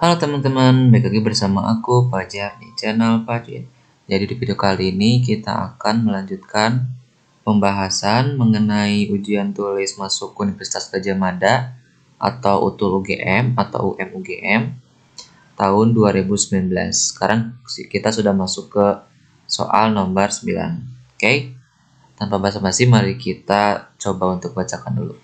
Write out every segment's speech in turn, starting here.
Halo teman-teman, balik lagi bersama aku Fajar di channel Fajrin. Jadi di video kali ini kita akan melanjutkan pembahasan mengenai ujian tulis masuk Universitas Gadjah Mada atau UTUL UGM atau UM-UGM tahun 2019. Sekarang kita sudah masuk ke soal nomor 9. Oke, tanpa basa-basi mari kita coba untuk bacakan dulu.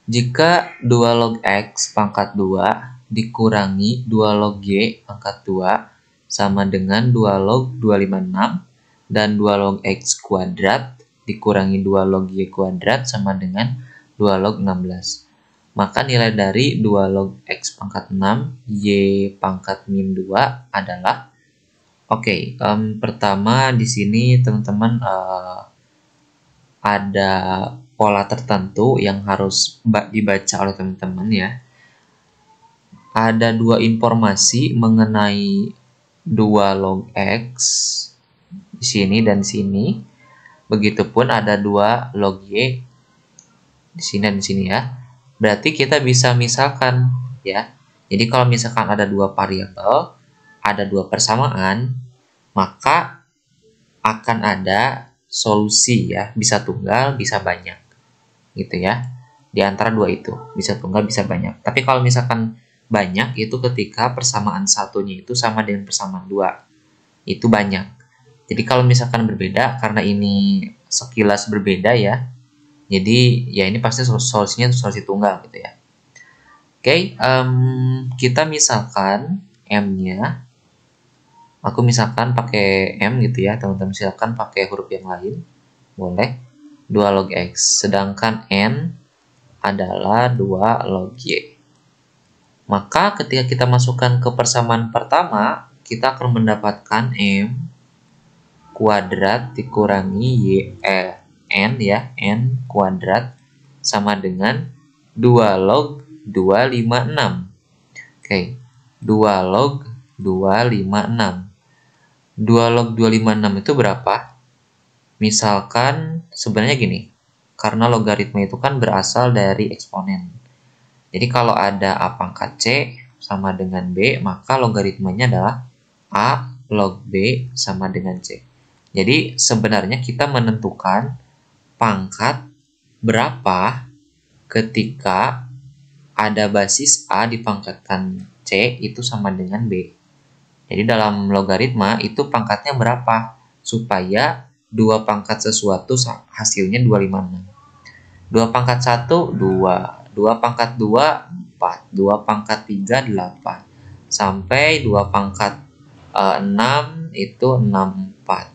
Jika 2 log X pangkat 2 dikurangi 2 log Y pangkat 2 sama dengan 2 log 256 dan 2 log X kuadrat dikurangi 2 log Y kuadrat sama dengan 2 log 16. Maka nilai dari 2 log X pangkat 6 Y pangkat min 2 adalah pertama di sini teman-teman ada pola tertentu yang harus dibaca oleh teman-teman ya. Ada dua informasi mengenai 2 log X di sini dan di sini. Begitupun ada 2 log Y di sini dan di sini ya. Berarti kita bisa misalkan ya. Jadi kalau misalkan ada 2 variabel, ada 2 persamaan, maka akan ada solusi ya, bisa tunggal, bisa banyak. Gitu ya. Di antara 2 itu, bisa tunggal, bisa banyak. Tapi kalau misalkan banyak itu ketika persamaan satunya itu sama dengan persamaan 2. Itu banyak. Jadi kalau misalkan berbeda, karena ini sekilas berbeda ya. Jadi ya ini pasti solusinya solusi tunggal gitu ya. Oke, kita misalkan M-nya. Aku misalkan pakai M gitu ya, teman-teman silakan pakai huruf yang lain. Boleh. 2 log X. Sedangkan N adalah 2 log Y. Maka ketika kita masukkan ke persamaan pertama, kita akan mendapatkan M kuadrat dikurangi N ya, N kuadrat sama dengan 2 log 256. Oke, 2 log 256. 2 log 256 itu berapa? Misalkan sebenarnya gini, karena logaritma itu kan berasal dari eksponen. Jadi kalau ada A pangkat C sama dengan B, maka logaritmanya adalah A log B sama dengan C. Jadi sebenarnya kita menentukan pangkat berapa ketika ada basis A dipangkatkan C itu sama dengan B. Jadi dalam logaritma itu pangkatnya berapa? Supaya 2 pangkat sesuatu hasilnya 256. 2 pangkat 1, 2. 2 pangkat 2, 4. 2 pangkat 3, 8. Sampai 2 pangkat 6 itu 64.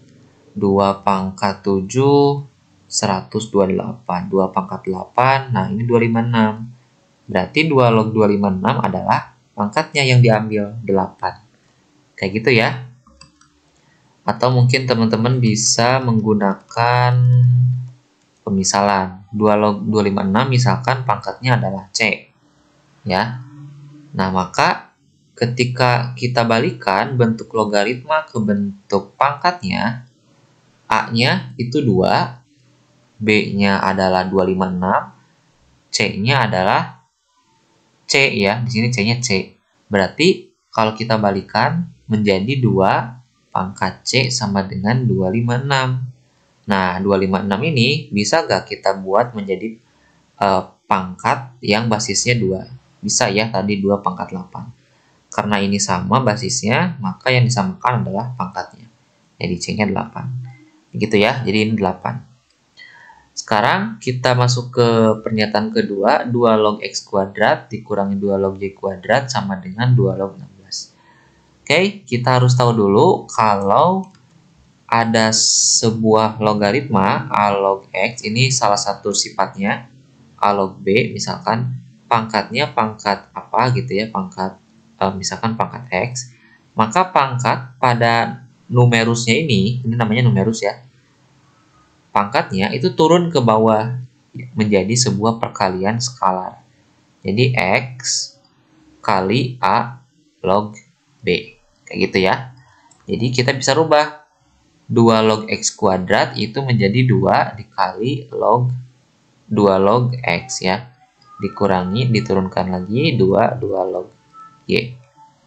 2 pangkat 7, 128. 2 pangkat 8, nah ini 256. Berarti 2 log 256 adalah pangkatnya yang diambil, 8. Kayak gitu ya. Atau mungkin teman-teman bisa menggunakan pemisalan. 2 log 256 misalkan pangkatnya adalah C. Ya. Nah, maka ketika kita balikan bentuk logaritma ke bentuk pangkatnya, A-nya itu 2, B-nya adalah 256, C-nya adalah C ya. Di sini C-nya C. Berarti kalau kita balikan menjadi 2 pangkat C sama dengan 256. Nah, 256 ini bisa nggak kita buat menjadi pangkat yang basisnya 2? Bisa ya, tadi 2 pangkat 8. Karena ini sama basisnya, maka yang disamakan adalah pangkatnya. Jadi C-nya 8. Begitu ya, jadi ini 8. Sekarang kita masuk ke pernyataan kedua, 2 log X kuadrat dikurangi 2 log Y kuadrat sama dengan 2 log 16. Oke, kita harus tahu dulu kalau ada sebuah logaritma A log X, ini salah satu sifatnya A log B, misalkan pangkatnya pangkat apa gitu ya, pangkat misalkan pangkat X, maka pangkat pada numerusnya ini namanya numerus ya, pangkatnya itu turun ke bawah menjadi sebuah perkalian skalar. Jadi X kali A log B. Kayak gitu ya. Jadi kita bisa rubah 2 log X kuadrat itu menjadi 2 dikali 2 log X ya. Dikurangi, diturunkan lagi 2 log Y.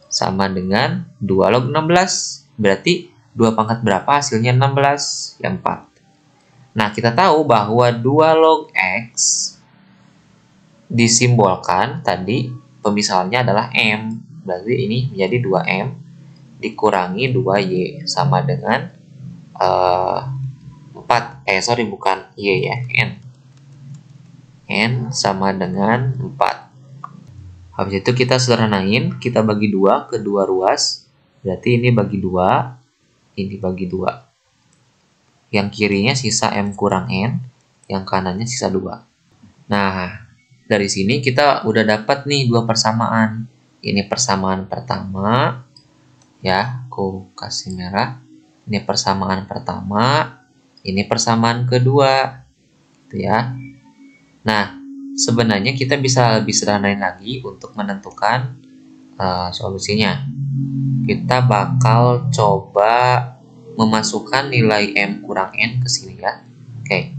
sama dengan 2 log 16. Berarti 2 pangkat berapa hasilnya 16? Ya 4. Nah, kita tahu bahwa 2 log X disimbolkan tadi pemisahannya adalah M. Berarti ini menjadi 2M dikurangi 2Y sama dengan 4. Bukan Y ya, N. N sama dengan 4. Habis itu kita sederhanain, kita bagi 2 ke 2 ruas. Berarti ini bagi 2, ini bagi 2. Yang kirinya sisa M kurang N, yang kanannya sisa 2. Nah, dari sini kita udah dapat nih 2 persamaan. Ini persamaan pertama, ya, aku kasih merah. Ini persamaan pertama, ini persamaan kedua, gitu ya. Nah, sebenarnya kita bisa lebih sederhanain lagi untuk menentukan solusinya. Kita bakal coba memasukkan nilai M kurang N ke sini ya. Oke.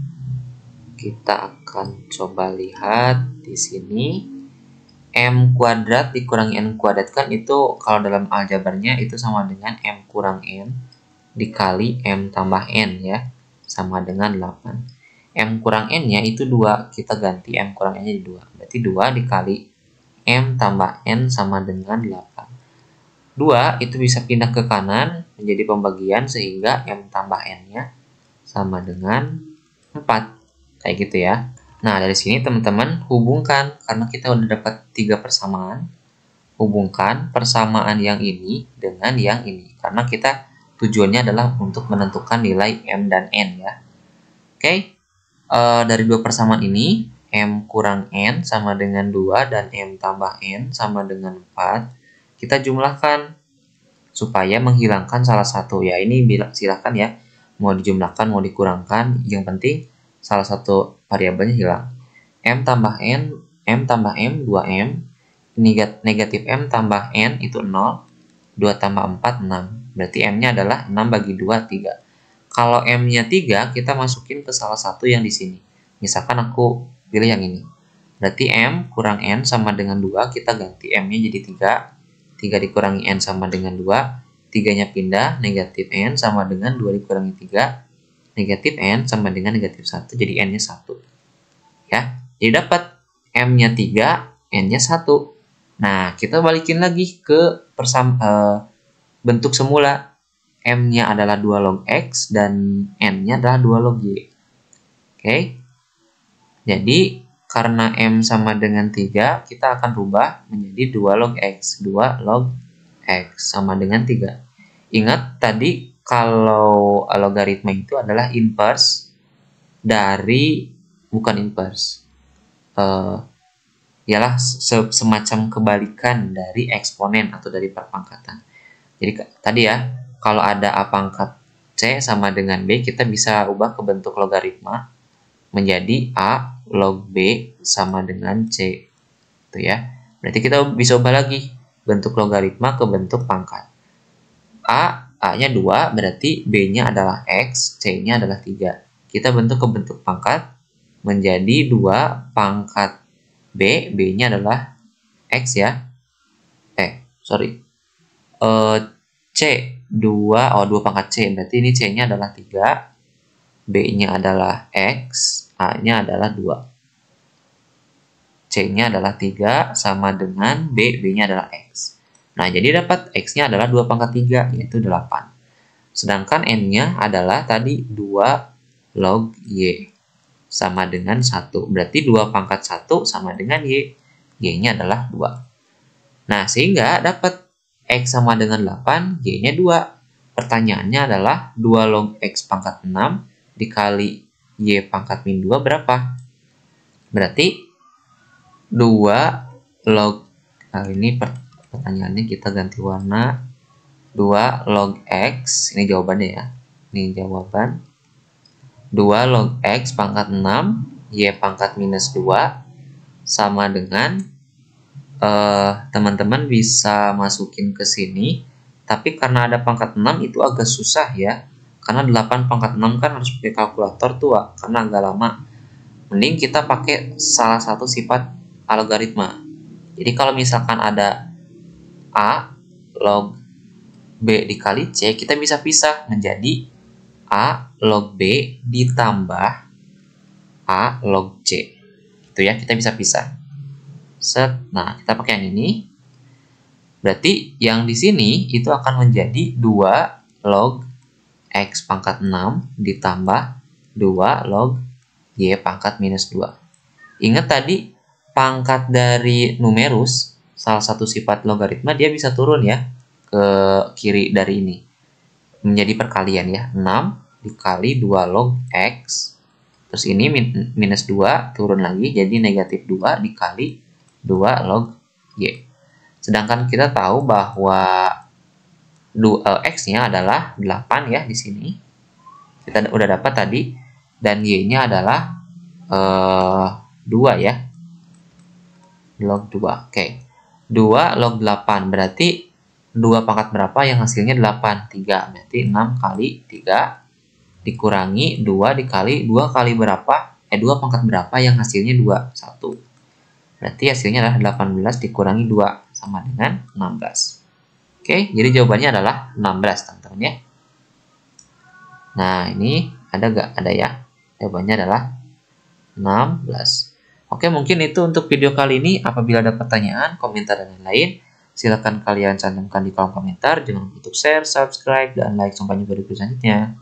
Kita akan coba lihat di sini. M kuadrat dikurangi N kuadrat kan itu kalau dalam aljabarnya itu sama dengan M kurang N dikali M tambah N ya. Sama dengan 8. M kurang N-nya itu 2. Kita ganti M kurang N-nya di 2. Berarti 2 dikali M tambah N sama dengan 8. 2 itu bisa pindah ke kanan menjadi pembagian sehingga M tambah N-nya sama dengan 4. Kayak gitu ya. Nah, dari sini teman-teman hubungkan, karena kita udah dapat 3 persamaan. Hubungkan persamaan yang ini dengan yang ini. Karena kita tujuannya adalah untuk menentukan nilai M dan N ya. Oke. Dari 2 persamaan ini, M kurang N sama dengan 2 dan M tambah N sama dengan 4. Kita jumlahkan supaya menghilangkan salah satu. Ya, ini silahkan ya. Mau dijumlahkan, mau dikurangkan. Yang penting salah satu variabelnya hilang. M tambah N, M tambah M, 2M. Negatif M tambah N itu 0. 2 tambah 4, 6. Berarti M-nya adalah 6 bagi 2, 3. Kalau M-nya 3, kita masukin ke salah satu yang di sini. Misalkan aku pilih yang ini. Berarti M kurang N sama dengan 2, kita ganti M-nya jadi 3. 3 dikurangi N sama dengan 2. 3-nya pindah, negatif N sama dengan 2 dikurangi 3. Negatif N sama dengan negatif 1, jadi N-nya 1. Ya, jadi dapat M-nya 3, N-nya 1. Nah, kita balikin lagi ke bentuk semula. M-nya adalah 2 log X dan N-nya adalah 2 log Y. Oke. Jadi, karena M sama dengan 3, kita akan rubah menjadi 2 log X. 2 log X sama dengan 3. Ingat tadi kalau logaritma itu adalah inverse dari, bukan inverse, ialah semacam kebalikan dari eksponen atau dari perpangkatan. Jadi tadi ya, kalau ada A pangkat C sama dengan B, kita bisa ubah ke bentuk logaritma menjadi A log B sama dengan C. Itu ya. Berarti kita bisa ubah lagi bentuk logaritma ke bentuk pangkat. A-nya 2, berarti B-nya adalah X, C-nya adalah 3. Kita bentuk ke bentuk pangkat menjadi 2 pangkat B, B-nya adalah X ya. C, 2 pangkat C, berarti ini C-nya adalah 3, B-nya adalah X, A-nya adalah 2. C-nya adalah 3 sama dengan B, B-nya adalah X. Nah, jadi dapat X-nya adalah 2 pangkat 3, yaitu 8. Sedangkan N-nya adalah tadi 2 log Y, sama dengan 1. Berarti 2 pangkat 1 sama dengan Y. Y-nya adalah 2. Nah, sehingga dapat X sama dengan 8, Y-nya 2. Pertanyaannya adalah 2 log X pangkat 6 dikali Y pangkat min 2 berapa? Berarti 2 log, ini pertanyaannya kita ganti warna. 2 log X, ini jawabannya ya. Ini jawaban. 2 log X pangkat 6, Y pangkat minus 2, sama dengan, teman-teman bisa masukin ke sini. Tapi karena ada pangkat 6 itu agak susah ya. Karena 8 pangkat 6 kan harus pakai kalkulator tua, karena agak lama. Mending kita pakai salah satu sifat algoritma. Jadi kalau misalkan ada A log B dikali C, kita bisa pisah menjadi A log B ditambah A log C. Itu ya, kita bisa pisah. Set. Nah, kita pakai yang ini. Berarti yang di sini itu akan menjadi 2 log X pangkat 6 ditambah 2 log Y pangkat minus 2. Ingat tadi pangkat dari numerus, salah satu sifat logaritma, dia bisa turun ya ke kiri dari ini. Menjadi perkalian ya. 6 dikali 2 log X. Terus ini minus 2 turun lagi jadi negatif 2 dikali 2 log Y. Sedangkan kita tahu bahwa X-nya adalah 8 ya di sini. Kita udah dapat tadi. Dan Y-nya adalah 2 ya. Log 2. Oke. 2 log 8 berarti 2 pangkat berapa yang hasilnya 8? 3. Berarti 6 kali 3 dikurangi 2 dikali 2 kali berapa? 2 pangkat berapa yang hasilnya 2? 1. Berarti hasilnya adalah 18 dikurangi 2 sama dengan 16. Oke, jadi jawabannya adalah 16 teman-teman ya. Nah, ini ada nggak? Ada ya. Jawabannya adalah 16. Oke, mungkin itu untuk video kali ini. Apabila ada pertanyaan, komentar, dan lain-lain, silakan kalian cantumkan di kolom komentar. Jangan lupa untuk share, subscribe, dan like. Sampai jumpa di video selanjutnya.